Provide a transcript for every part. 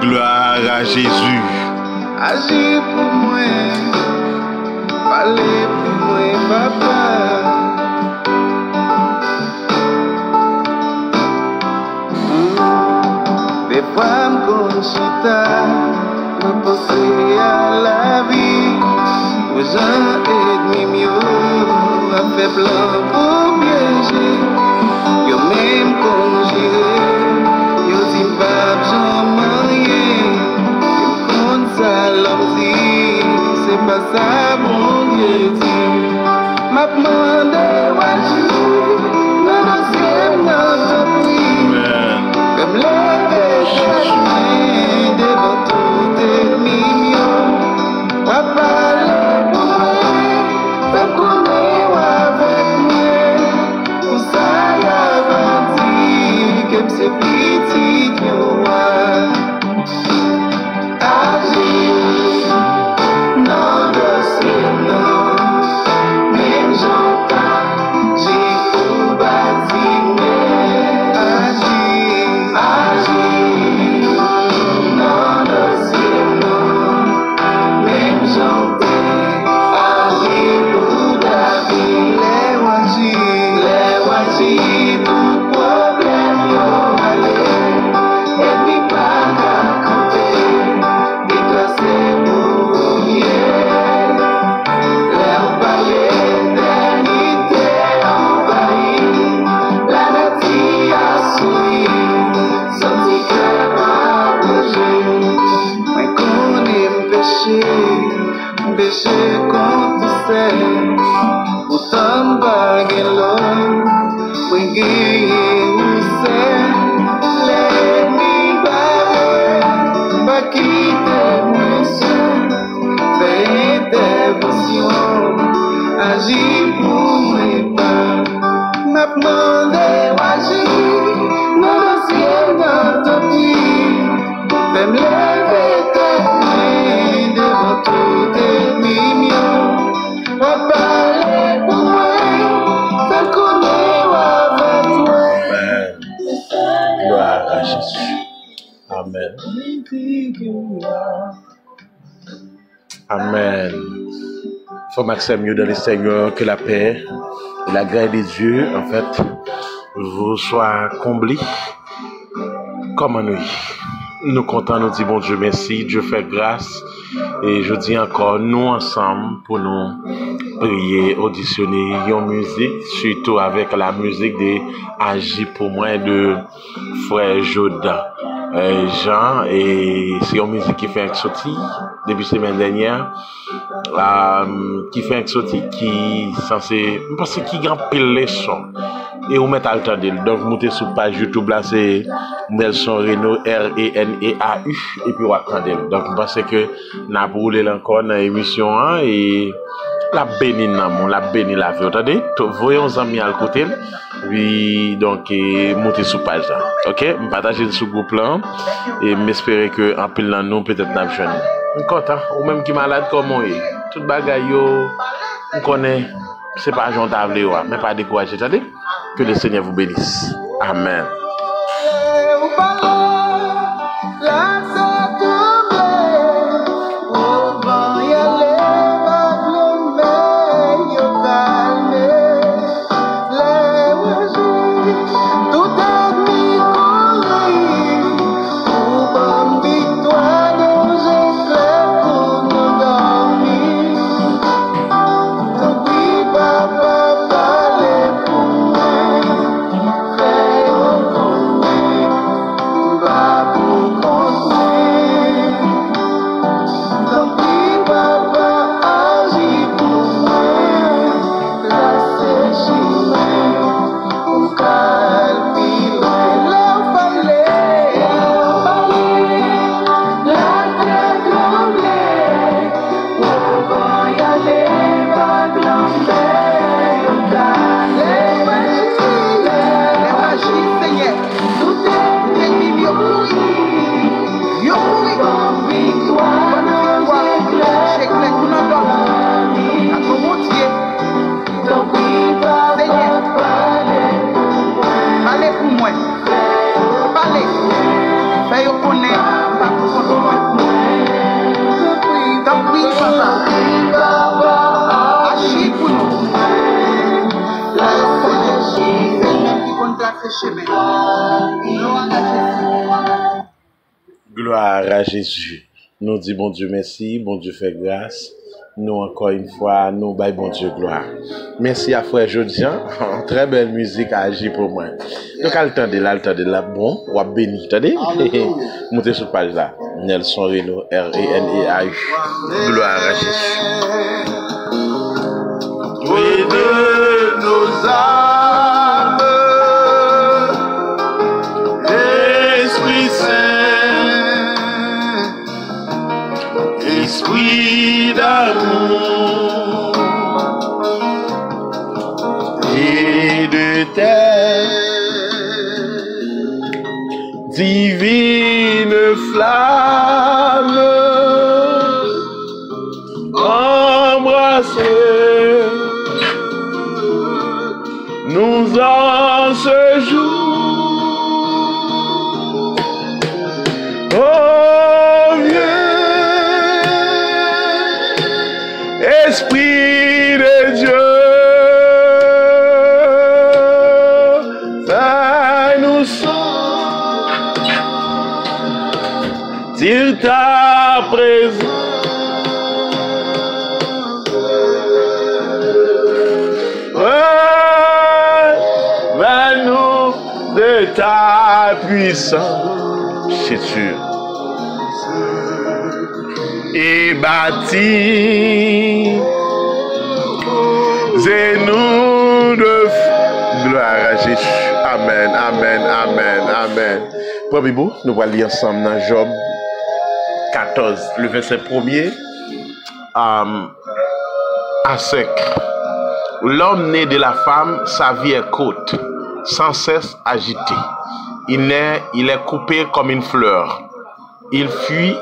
Gloire à Jésus. Agis pour moi, parlez pour moi, papa. Des fois, me consulta, me penser à la vie. Vous en êtes mieux, a fait plein pour piéger. Yo même conjuré, yo dit pas besoin marier. Yo compte ça l'homme dit, c'est pas ça mon Dieu dit. M'a demandé où agir, non non c'est notre prix. Comme lever devant tout ennemi, va parler pour moi, fais connaître avec moi. Pour ça y a vendu, comme c'est petit que moi. Agis, non de ciel, non. Même j'entends, j'ai pour bâtir, agis, agis, non de ciel, non. Même j'entends, agis pour David, les wajis, tout problème yo aller, et puis pas qu'à camper, déclasser pour mieux. L'air balai d'éternité envahie, la nature a souri, senti que m'a bougé. Mais qu'on aime péché contre tout seul, pourtant baguer l'homme, oui guérir où c'est, l'ennemi va quitter moi seul, fais intervention, agis pour mes pas, m'a demandé où agir, non le ciel dans ton pied, fais me lever tête devant tout ennemi, va parler pour moi, fais connaître avec moi. Amen. Gloire à Jésus. Amen. Amen. Faut Maxime mieux dans le Seigneur, que la paix et la grâce de Dieu, en fait, vous soient comblés comme en nous. Nous comptons, nous disons bon Dieu merci, Dieu fait grâce. Et je dis encore, nous ensemble, pour nous prier, auditionner une musique, surtout avec la musique de Agis pour moi de Frère Jordan. Jean, et c'est une musique qui fait un sorti depuis la semaine dernière, qui fait un sorti qui censé, parce qu'il y a pile les sons et on met à attendre. Donc montez sur page YouTube là, c'est Nelson Reno RENEAU et puis on attendre. Donc parce que n'a roulé encore dans l'émission et la béni la béni la vie. Attendez, voyons amis à côté. Oui, donc montez sur page là. OK, partager sur groupe là et m'espérer que en pile dans nous peut-être n'a jeune. Content ou même qui malade comme moi. Tout bagaille yo on connaît, c'est pas Jean Tavle mais pas décourager. Attendez, que le Seigneur vous bénisse. Amen. Gloire à Jésus. Nous disons bon Dieu merci, bon Dieu fait grâce. Nous encore une fois, nous baillons bon Dieu gloire. Merci à frère Jodian, très belle musique à agir pour moi. Donc à l'attendre là, bon, ou à béni, attendez, montez sur page là, Nelson Reno, R-E-N-E-A-U, gloire à Jésus. Oui de nos âmes, Esprit Saint, Esprit d'amour et de terre, divine flamme, embrassez nous en ce jour. Oh, viens, Esprit de Dieu, fais-nous sentir ta présence. De ta puissance, c'est sûr, et bâtis et nous de gloire à Jésus. Amen, amen, amen, amen. Premier bout, nous allons lire ensemble dans Job 14, le verset 1er à 5. L'homme né de la femme, sa vie est courte, sans cesse agité. Il est coupé comme une fleur. Il fuit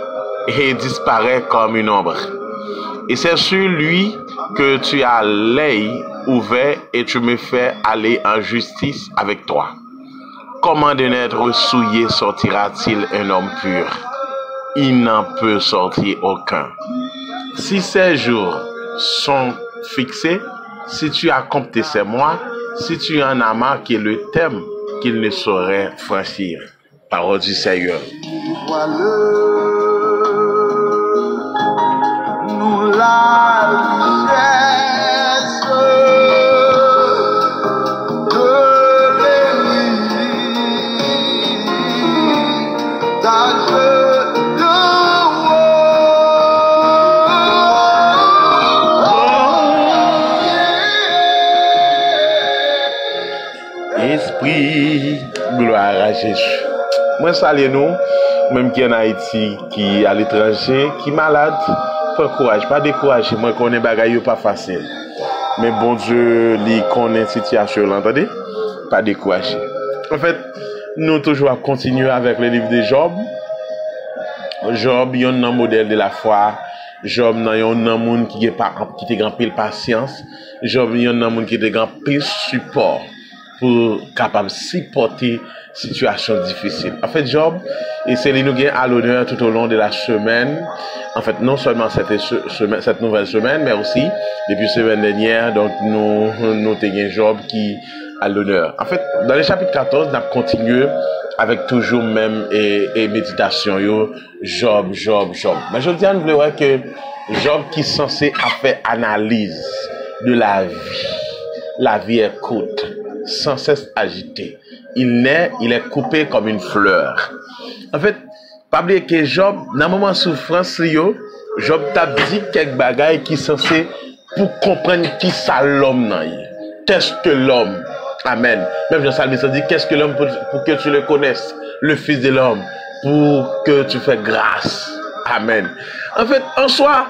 et disparaît comme une ombre. Et c'est sur lui que tu as l'œil ouvert et tu me fais aller en justice avec toi. Comment de n'être souillé sortira-t-il un homme pur? Il n'en peut sortir aucun. Si ces jours sont fixés, si tu as compté ces mois, si tu en as marqué le thème qu'il ne saurait franchir. Parole du Seigneur. Nous la richesse de Esprit, gloire à Jésus. Moi, salue nous, même qui est en Haïti, qui est à l'étranger, qui est malade, pas courage, pas décourager. Moi, connais bagaille pas facile. Mais bon Dieu, lui connaît la situation, l'entendez? Pas décourager. En fait, nous toujours continuer avec le livre de Job. Job, il y a un modèle de la foi. Job, il y a un monde qui a grand pile patience. Job, il y a un monde qui a grand pile support pour capable supporter situation difficile. En fait, Job, et c'est nous gagne à l'honneur tout au long de la semaine. En fait, non seulement cette nouvelle semaine, mais aussi depuis semaine dernière, donc nous avons Job qui à l'honneur. En fait, dans le chapitre 14, on a continué avec toujours même et méditation yo, Job. Mais je dis à nous que Job qui est censé faire analyse de la vie. La vie est courte, sans cesse agitée. Il est coupé comme une fleur. En fait, pas oublier que Job, dans un moment de souffrance, Job t'a dit quelques bagailles qui sont censées pour comprendre qui ça l'homme. Qu'est-ce que l'homme? Amen. Même Jean-Salvi dit, qu'est-ce que l'homme pour que tu le connaisses? Le Fils de l'homme, pour que tu fasses grâce. Amen. En fait, en soi,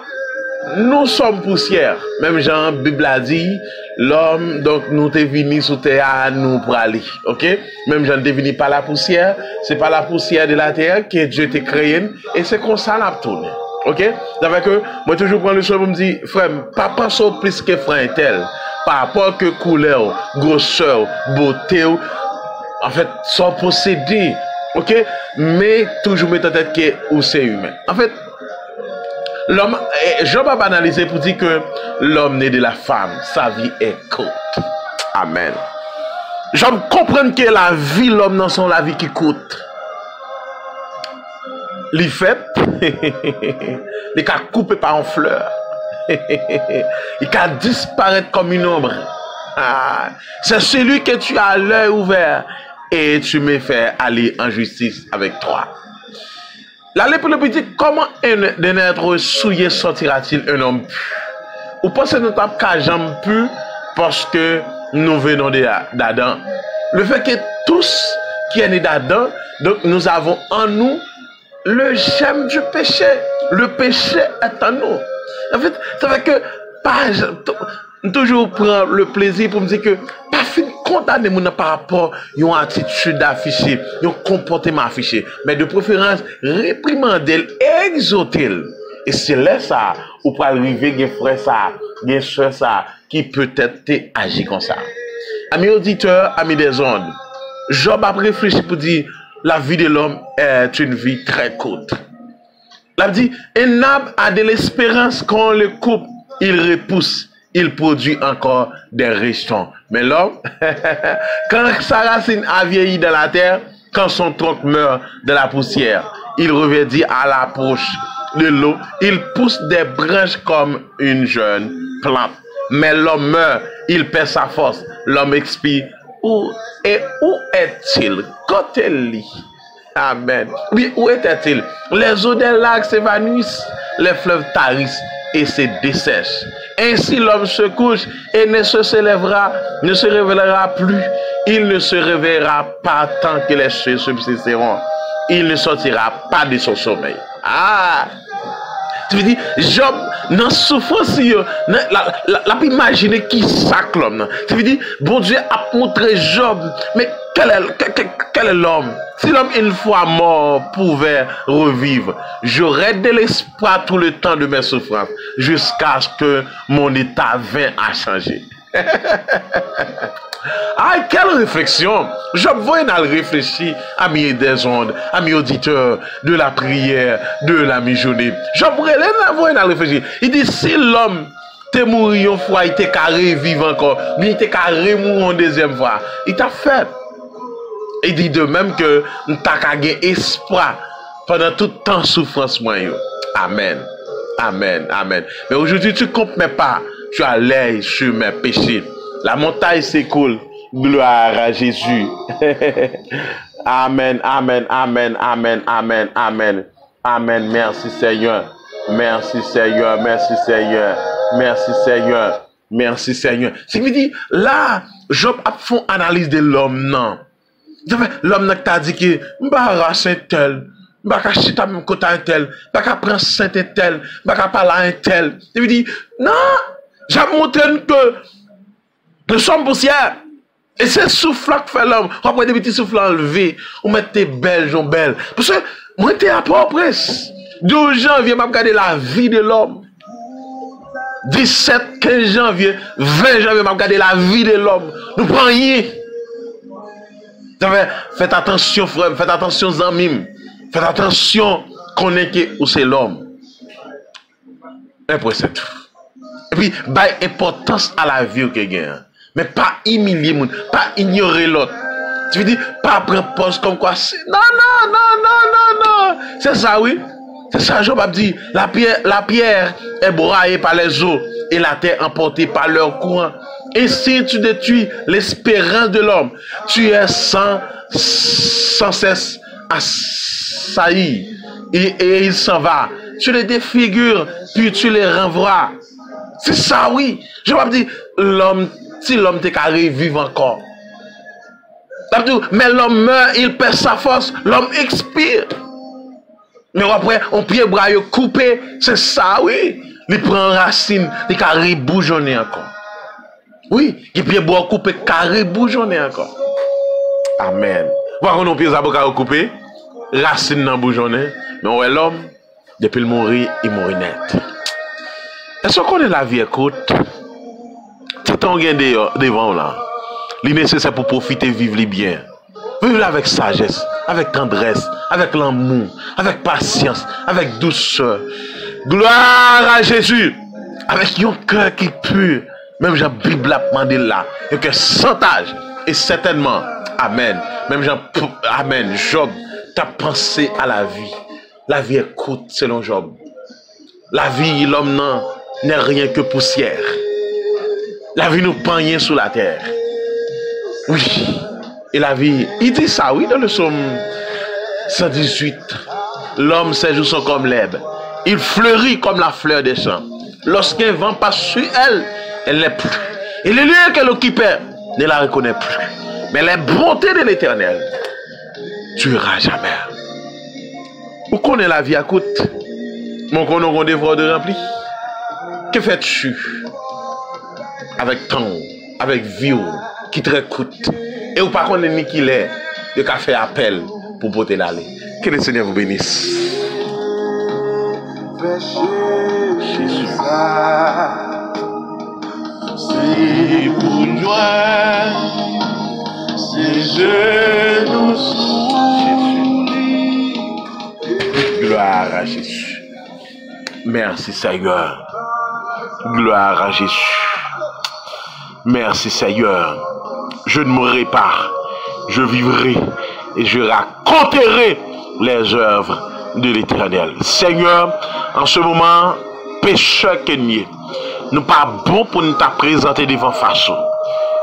nous sommes poussière. Même Jean, Bible a dit, l'homme, donc nous t'es venu sous terre, nous pour aller. Ok? Même Jean t'es venu par la poussière. C'est par la poussière de la terre que Dieu t'a créé. Et c'est comme ça l'a tourné. Ok? C'est-à-dire que moi toujours prends le soin pour me dire, frère, pas penser plus que frère tel. Par rapport que couleur, grosseur, beauté, en fait, sans posséder. Ok? Mais toujours mettre en tête que ou c'est humain. En fait, l'homme, Job a analysé pour dire que l'homme né de la femme, sa vie est courte. Amen. Job comprend que la vie, l'homme dans son la vie qui coûte. Les fait, il a coupé par une fleur. Il a disparaître comme une ombre. Ah, c'est celui que tu as l'œil ouvert et tu me fais aller en justice avec toi. La Bible dit comment d'un être souillé sortira-t-il un homme pur? Ou pensez nous tape qu'à jambe pur parce que nous venons d'Adam. Le fait que tous qui est né d'Adam, donc nous avons en nous le germe du péché. Le péché est en nous. En fait, ça fait que pas toujours prendre le plaisir pour me dire que pas fin condamner mon par rapport à une attitude affichée, un comportement affiché, mais de préférence réprimander, exhorter. Et c'est là ça ou pour arriver des frères ça, des soeurs ça qui peut-être agir comme ça. Amis auditeurs, amis des ondes, Job a réfléchi pour dire la vie de l'homme est une vie très courte. Il dit un arbre a de l'espérance quand on le coupe, il repousse. Il produit encore des rejets. Mais l'homme, quand sa racine a vieilli dans la terre, quand son tronc meurt de la poussière, il reverdit à l'approche de l'eau, il pousse des branches comme une jeune plante. Mais l'homme meurt, il perd sa force, l'homme expire. Où est-il? Quand elle lit. Amen. Oui, où était-il? Les eaux des lacs s'évanouissent, les fleuves tarissent et se dessèchent. Ainsi l'homme se couche et ne se lèvera, ne se révélera plus. Il ne se réveillera pas tant que les cieux subsisteront. Il ne sortira pas de son sommeil. Ah! Tu veux dire, Job, dans souffrance, la imaginer qui sac l'homme. Tu veux dire, bon Dieu a montré Job, mais quel est l'homme? Si l'homme une fois mort pouvait revivre, j'aurais de l'espoir tout le temps de mes souffrances, jusqu'à ce que mon état vienne à changer. Ah, quelle réflexion! Job voyait dans le réfléchir, amis des ondes, amis auditeurs de la prière, de la mi-journée. Job voyait dans le réfléchir. Il dit, si l'homme t'est mort une fois, il t'est carré vivre encore, mais il t'est carré mort une deuxième fois, il t'a fait. Il dit de même que nous t'as gagné espoir pendant tout le temps souffrance moyen. Amen. Amen. Amen. Mais aujourd'hui, tu ne comprends pas. Tu as l'œil sur mes péchés. La montagne s'écoule. Gloire à Jésus. Amen. Amen. Amen. Amen. Amen. Amen. Amen. Merci Seigneur. Merci Seigneur. Merci Seigneur. Merci Seigneur. Merci Seigneur. Ce qui veut dire, là, Job a fait une analyse de l'homme, non. L'homme n'a pas dit que m'ba saint tel, m'ba ka chita même côté un tel, m'ba ka prendre saint tel, m'ba ka parler un tel. Il veut dire non, j'ai montré que nous sommes poussière. Et c'est souffle qui fait l'homme. On prend des petits souffles enlevés, on met des belles gens belles. Parce que moi j'étais à Port-au-Prince. 12 janvier, m'a regardé la vie de l'homme. 17, 15 janvier, 20 janvier, m'a regardé la vie de l'homme. Nous prenons rien. Faites attention, frère, faites attention, amis. Faites attention, connaissez où c'est l'homme. C'est tout. Et puis, bah, importance à la vie que gagne. Mais pas humilier moun, pas ignorer l'autre. Tu veux dire, pas prendre poste comme quoi. Non, non, non, non, non, non. C'est ça, oui. C'est ça, Job a dit. La pierre est broyée par les eaux et la terre emportée par leur courant. Ainsi tu détruis l'espérance de l'homme. Tu es sans cesse assailli. Et il s'en va. Tu les défigures, puis tu les renvoies. C'est ça, oui. Je vais dire, l'homme, si l'homme t'est carré, vive encore. Mais l'homme meurt, il perd sa force, l'homme expire. Mais après, on pied bras coupé, c'est ça, oui. Il prend racine, il carré bougeonner encore. Oui, il pied bois coupé, carré bougeonner encore. Amen. Voir qu'on a pieds à bois coupé, racine dans bougeonner, mais on est l'homme, depuis le mourir, il mourit net. Est-ce qu'on est la vie est courte? Tout temps gain devant là. Il est nécessaire pour profiter, vivre les bien. Vivre avec sagesse, avec tendresse, avec l'amour, avec patience, avec douceur. Gloire à Jésus. Avec un cœur qui pur. Même la Bible a demandé là. Un cœur sans âge. Et certainement, amen. Même Jean, amen. Job, t'as pensé à la vie. La vie est courte selon Job. La vie, l'homme n'est rien que poussière. La vie nous prend rien sous la terre. Oui. Et la vie, il dit ça, oui, dans le psaume 118. L'homme, ses jours sont comme l'herbe. Il fleurit comme la fleur des champs. Lorsqu'un vent passe sur elle, elle n'est plus. Et le lieu qu'elle occupait ne la reconnaît plus. Mais les bontés de l'Éternel durera jamais. Où connaît la vie à coûte? Mon qu'on a un devoir de remplir. Que fais-tu avec temps, avec vie qui te coûte? Et ou pas qu'on est ni qu'il est, de qu'à faire appel pour porter l'aller. Que le Seigneur vous bénisse. Jésus. C'est pour joie, c'est genoux sous lui. Gloire à Jésus. Merci Seigneur. Gloire à Jésus. Merci Seigneur. Je ne mourrai pas. Je vivrai et je raconterai les œuvres de l'Éternel. Seigneur, en ce moment, pécheur qu'ennemi, nous pas bon pour nous présenter devant face.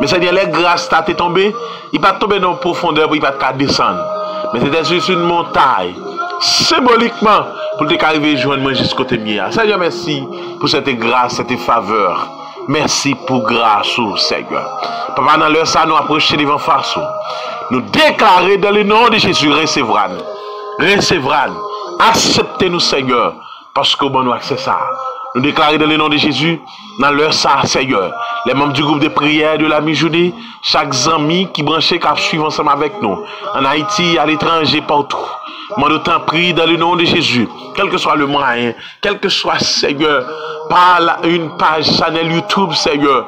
Mais Seigneur, les grâces t'as tombé, il va tomber dans la profondeur, il va te descendre. Mais c'était juste une montagne, symboliquement, pour te arriver joindre moi jusqu'au témier. Seigneur, merci pour cette grâce, cette faveur. Merci pour grâce, Seigneur. Papa, dans l'heure ça, nous approcher devant face. Nous déclarer dans le nom de Jésus, recevra-nous. Recevra-nous. Acceptez-nous, Seigneur, parce que bon, nous accès ça. Nous déclarer dans le nom de Jésus, dans l'heure ça, Seigneur, les membres du groupe de prière de la mi-journée, chaque ami qui branché, qui suit ensemble avec nous, en Haïti, à l'étranger, partout. Moi, nous t'en prie dans le nom de Jésus, quel que soit le moyen, quel que soit, Seigneur, par une page channel YouTube, Seigneur,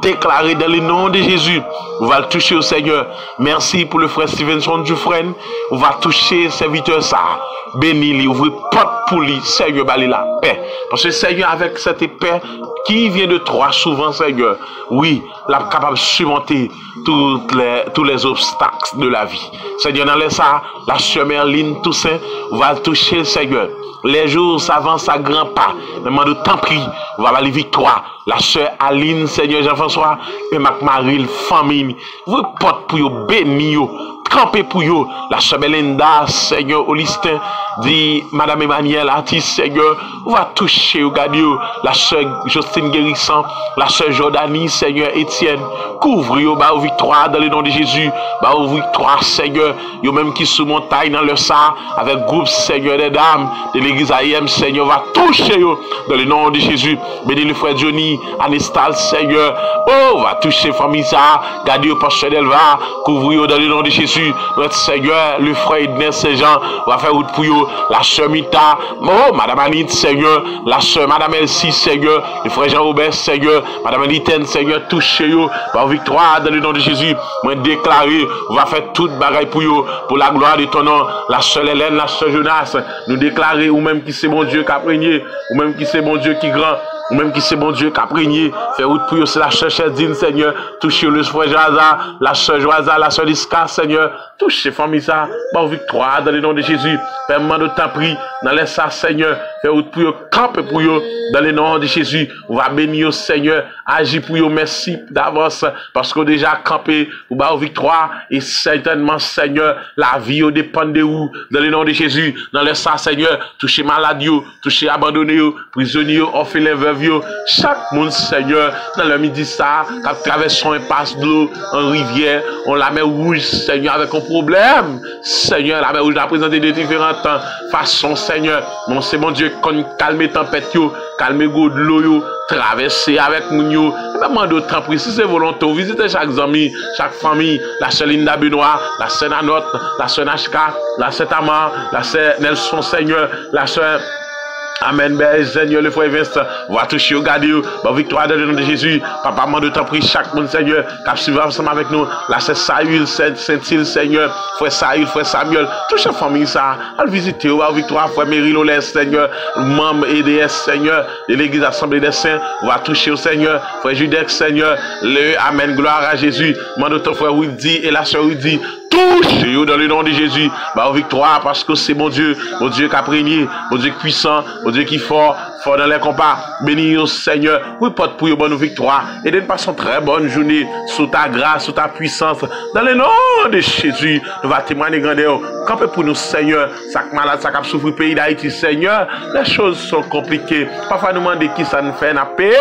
déclarer dans le nom de Jésus, on va le toucher au Seigneur. Merci pour le frère Stevenson Dufresne, on va toucher serviteur ça, bénis-lui, ouvrir porte pour lui, Seigneur, bali la paix. Parce que Seigneur, avec cette paix qui vient de toi souvent, Seigneur, oui, la capable de surmonter tous les obstacles de la vie. Seigneur, dans ça, la sœur Merline Toussaint va toucher, Seigneur. Les jours s'avancent à grands pas. Mais moi, de temps pris, on va aller victoire. La sœur Aline, Seigneur Jean-François, et Mac-Marie, famille. Vous portez pour vous, bénis vous, campez pour vous. La sœur Belinda, Seigneur Olistin, dit Madame Emmanuel, artiste, Seigneur, on va toucher, regardez, la sœur Justine Guérissant, la sœur Jordanie, Seigneur Étienne, couvre-vous, bah, victoire dans le nom de Jésus, bah, victoire, Seigneur, yo même qui sous montagne dans le sang, avec groupe, Seigneur des dames, de l'église AIM, Seigneur, va toucher, yo, dans le nom de Jésus, bénis le frère Johnny, Anestal, Seigneur, oh, va toucher famille ça, gardez, pasteur Delva, couvre-vous dans le nom de Jésus, notre Seigneur, le frère Edner Saint-Jean, va faire route pour vous, la sœur Mita, oh, Madame Anite, Seigneur, la sœur Madame Elsie, Seigneur, le frère Jean-Robert, Seigneur, Madame Anitaine, Seigneur, touchez-vous, par victoire dans le nom de Jésus, moi déclarer, on va faire toute bagaille pour vous, pour la gloire de ton nom, la sœur Hélène, la sœur Jonas, nous déclarer, ou même qui c'est mon Dieu qui a prégné, ou même qui c'est mon Dieu qui grand, ou même qui c'est bon Dieu qui a prégné, fait route pour vous, c'est la sœur Chedine, Seigneur, touchez le frère Joasa, la sœur Joasa, la sœur Liska, Seigneur, touchez famille ça, par victoire dans le nom de Jésus, permet de temps pris, dans les ça, Seigneur, fait route pour vous, camper pour vous, dans le nom de Jésus, on va bénir Seigneur, agir pour vous, merci d'avance, parce qu'on déjà campé, ou bah victoire, et certainement, Seigneur, la vie dépend de vous, dans le nom de Jésus, dans le ça, Seigneur, touchez malade, touchez abandonné, prisonnier, orphelin, veuve, chaque monde, Seigneur, dans le midi ça, qui traverse un impasse d'eau, en rivière, on la met rouge, Seigneur, avec un problème, Seigneur, la mer rouge a présenté de différentes façons, Seigneur, mon c'est mon Dieu, qu'on calme tempête, calme de l'eau, traverser avec nous, demande d'autant pris, si c'est volontaire, visitez chaque ami, chaque famille, la sœur Linda Benoît, la sœur Nanotte, la sœur Nashka, la sœur Tamar, la sœur Nelson, Seigneur, la sœur Amen, ben, Seigneur, le frère Vincent, va toucher, regarder, bah, victoire dans le nom de Jésus. Papa, moi, de t'en prie, chaque monde, Seigneur, qui suivre ensemble avec nous. Là, c'est Saül, Saint-Il, Seigneur, frère Saül, frère Samuel, touche la famille, ça. Allez visiter, va victoire, frère Méry Lolès, Seigneur, membre EDS, Seigneur, de l'église Assemblée des Saints, va toucher au Seigneur, frère Judex, Seigneur, le Amen, gloire à Jésus. Moi, de ton frère Woody et la soeur Woody, touche dans le nom de Jésus, bah, victoire, parce que c'est mon Dieu qui a régné, mon Dieu puissant, mon Dieu qui est fort dans les combats. Bénis au Seigneur, oui, porte pour une bonne victoire, et de passer une très bonne journée, sous ta grâce, sous ta puissance, dans le nom de Jésus, nous va témoigner grandeur, campez pour nous, Seigneur, chaque malade, chaque souffre le pays d'Haïti, Seigneur, les choses sont compliquées, parfois nous demander qui ça nous fait, n'a paix,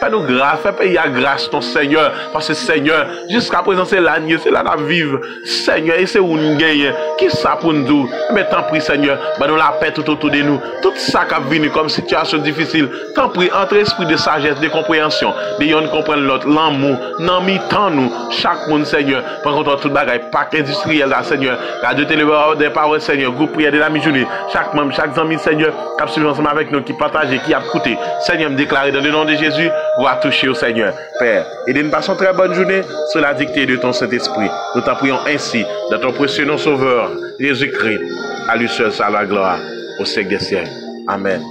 fais-nous grâce, fais payer à grâce ton Seigneur, parce que Seigneur, jusqu'à présent c'est l'année, c'est là à vivre, Seigneur, et c'est où nous gagnons. Qui ça pour nous? Mais tant pis, Seigneur, bah nous la paix tout autour de nous. Tout ça qui a venu comme situation difficile, tant pis, entre esprit de sagesse, de compréhension, de yon comprendre l'autre, l'amour, non mi-temps nous, chaque monde, Seigneur, prends contre tout bagaille, pack industriel là, Seigneur, radio télé, des paroles, Seigneur, groupe prière de la mi-journée, chaque membre, chaque ami, Seigneur, qui a suivi ensemble avec nous, qui partage, qui a écouté, Seigneur, me déclarer dans le nom de Jésus, va toucher au Seigneur, Père, et d'une façon très bonne journée, sous la dictée de ton Saint-Esprit. Nous t'en prions ainsi, dans ton précieux nom sauveur, Jésus-Christ, à lui seul, à la gloire, au siècle des siècles. Amen.